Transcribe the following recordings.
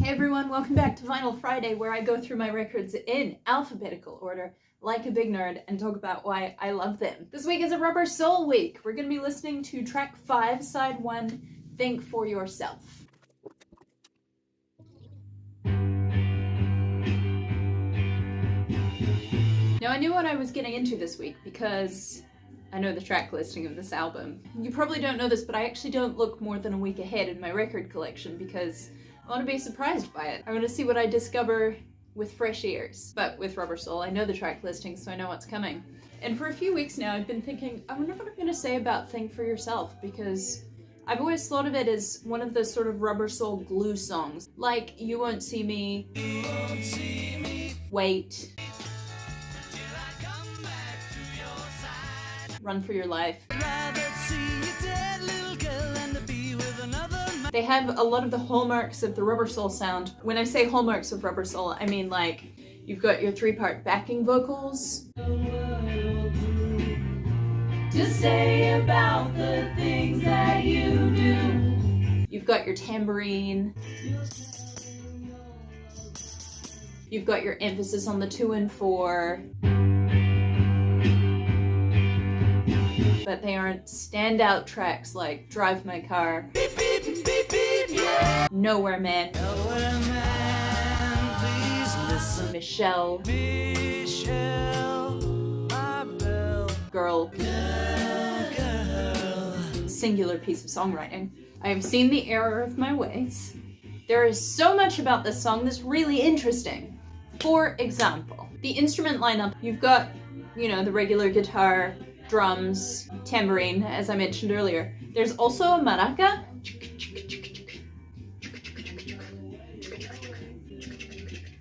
Hey everyone, welcome back to Vinyl Friday, where I go through my records in alphabetical order, like a big nerd, and talk about why I love them. This week is a Rubber Soul week. We're going to be listening to track 5, side 1, Think for Yourself. Now, I knew what I was getting into this week because I know the track listing of this album. You probably don't know this, but I actually don't look more than a week ahead in my record collection because I want to be surprised by it. I want to see what I discover with fresh ears. But with Rubber Soul, I know the track listing, so I know what's coming. And for a few weeks now, I've been thinking, I wonder what I'm going to say about Think for Yourself, because I've always thought of it as one of those sort of Rubber Soul glue songs. Like You Won't See Me, Wait, Run for Your Life. They have a lot of the hallmarks of the Rubber Soul sound. When I say hallmarks of Rubber Soul, I mean like you've got your 3-part backing vocals to say about the things that you do. You've got your tambourine. You've got your emphasis on the 2 and 4. But they aren't standout tracks like Drive My Car, beep, beep, beep, beep, yeah. Nowhere Man, please listen. Michelle, Girl. Singular piece of songwriting. I have seen the error of my ways. There is so much about this song that's really interesting. For example, the instrument lineup, you've got, the regular guitar, drums, tambourine, as I mentioned earlier. There's also a maraca,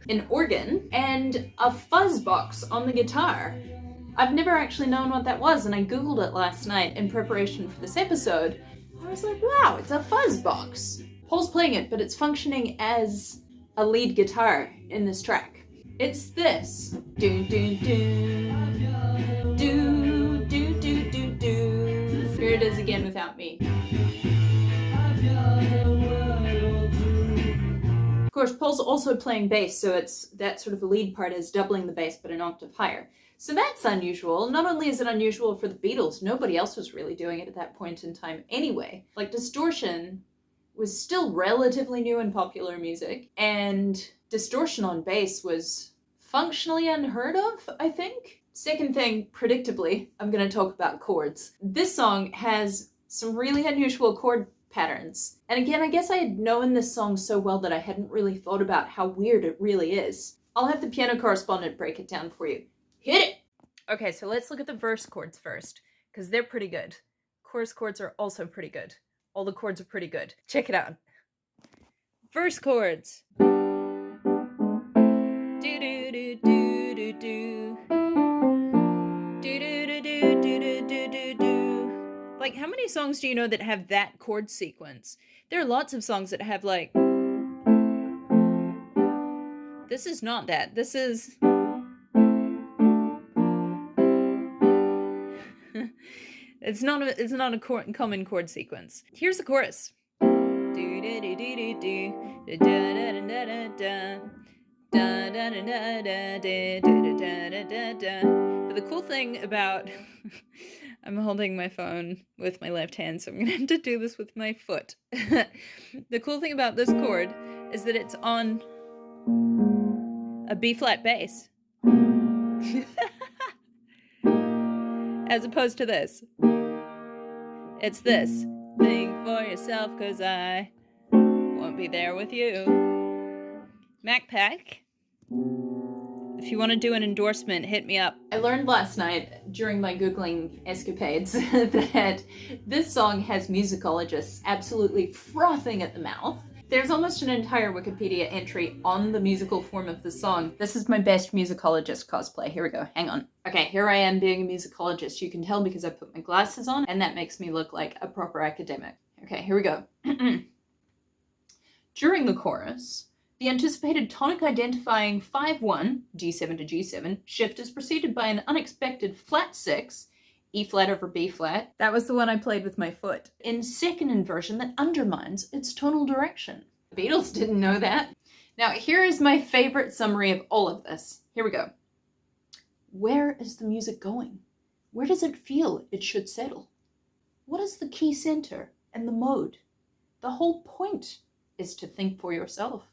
an organ, and a fuzz box on the guitar. I've never actually known what that was, and I googled it last night in preparation for this episode. I was like, wow, it's a fuzz box. Paul's playing it, but it's functioning as a lead guitar in this track. It's this. Do, do, do, do. Here it is again without me. Of course, Paul's also playing bass, so it's that sort of lead part is doubling the bass but an octave higher. So that's unusual. Not only is it unusual for the Beatles, nobody else was really doing it at that point in time anyway. Like, distortion was still relatively new in popular music, and distortion on bass was functionally unheard of, I think. Second thing, predictably, I'm going to talk about chords. This song has some really unusual chord patterns. And again, I guess I had known this song so well that I hadn't really thought about how weird it really is. I'll have the piano correspondent break it down for you. Hit it! Okay, so let's look at the verse chords first, because they're pretty good. Chorus chords are also pretty good. All the chords are pretty good. Check it out. Verse chords. Do-do-do-do-do-do. Like, how many songs do you know that have that chord sequence? There are lots of songs that have, like... This is not that. This is... It's not a common chord sequence. Here's the chorus. But the cool thing about... I'm holding my phone with my left hand, so I'm going to have to do this with my foot. The cool thing about this chord is that it's on a B-flat bass. As opposed to this. It's this. Think for yourself, 'cause I won't be there with you. MacPack. If you want to do an endorsement, hit me up. I learned last night during my Googling escapades that this song has musicologists absolutely frothing at the mouth. There's almost an entire Wikipedia entry on the musical form of the song. This is my best musicologist cosplay. Here we go. Hang on. Okay, here I am being a musicologist. You can tell because I put my glasses on, and that makes me look like a proper academic. Okay, here we go. During the chorus, the anticipated tonic identifying 5-1, G7 to G7, shift is preceded by an unexpected flat 6, E flat over B flat. That was the one I played with my foot. In second inversion that undermines its tonal direction. The Beatles didn't know that. Now, here is my favorite summary of all of this. Here we go. Where is the music going? Where does it feel it should settle? What is the key center and the mode? The whole point is to think for yourself.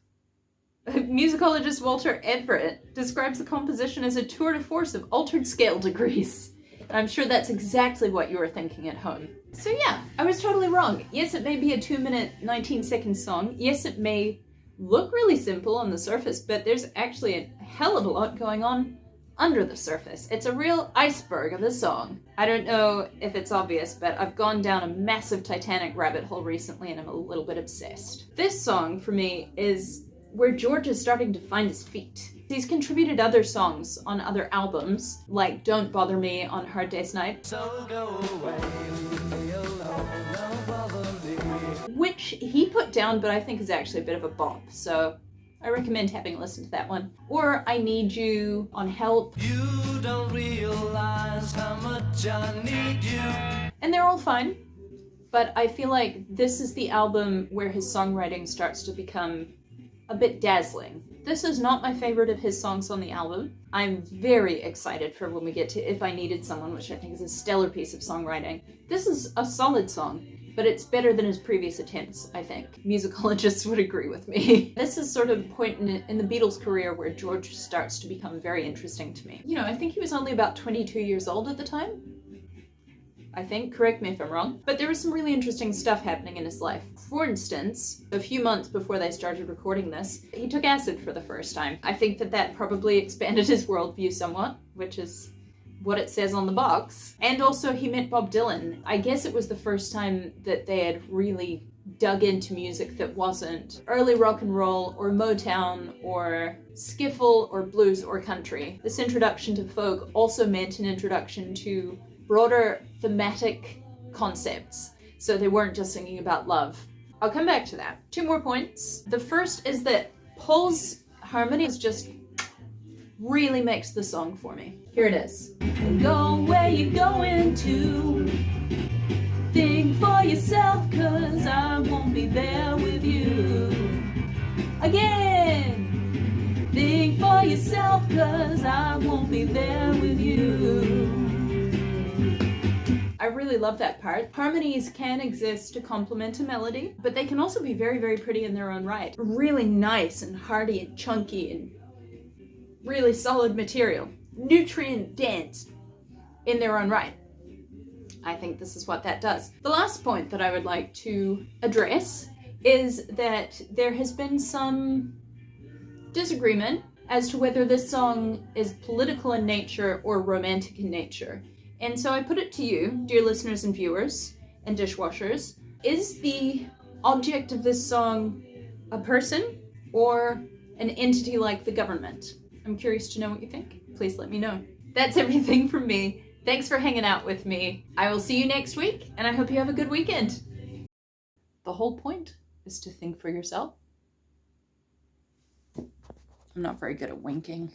Musicologist Walter Everett describes the composition as a tour de force of altered scale degrees. I'm sure that's exactly what you were thinking at home. So yeah, I was totally wrong. Yes, it may be a 2-minute, 19-second song. Yes, it may look really simple on the surface, but there's actually a hell of a lot going on under the surface. It's a real iceberg of a song. I don't know if it's obvious, but I've gone down a massive Titanic rabbit hole recently and I'm a little bit obsessed. This song, for me, is where George is starting to find his feet. He's contributed other songs on other albums, like Don't Bother Me on Hard Day's Night. So go away, leave me alone, don't bother me. Which he put down, but I think is actually a bit of a bop, so I recommend having a listen to that one. Or I Need You on Help. You don't realize how much I need you. And they're all fine, but I feel like this is the album where his songwriting starts to become a bit dazzling. This is not my favorite of his songs on the album. I'm very excited for when we get to If I Needed Someone, which I think is a stellar piece of songwriting. This is a solid song, but it's better than his previous attempts, I think. Musicologists would agree with me. This is sort of the point in the Beatles' career where George starts to become very interesting to me. You know, I think he was only about 22 years old at the time. I think, correct me if I'm wrong, but there was some really interesting stuff happening in his life. For instance, a few months before they started recording this, he took acid for the first time. I think that probably expanded his worldview somewhat, which is what it says on the box. And also he met Bob Dylan. I guess it was the first time that they had really dug into music that wasn't early rock and roll or Motown or skiffle or blues or country. This introduction to folk also meant an introduction to broader thematic concepts, so they weren't just singing about love. I'll come back to that. 2 more points. The first is that Paul's harmonies just really makes the song for me. Here it is. Go where you're going to. Think for yourself, 'cause I won't be there with you. Again. Think for yourself, 'cause I won't be there with you. I really love that part. Harmonies can exist to complement a melody, but they can also be very, very pretty in their own right. Really nice and hearty and chunky and really solid material. Nutrient dense in their own right. I think this is what that does. The last point that I would like to address is that there has been some disagreement as to whether this song is political in nature or romantic in nature. And so I put it to you, dear listeners and viewers and dishwashers, is the object of this song a person or an entity like the government? I'm curious to know what you think. Please let me know. That's everything from me. Thanks for hanging out with me. I will see you next week, and I hope you have a good weekend. The whole point is to think for yourself. I'm not very good at winking.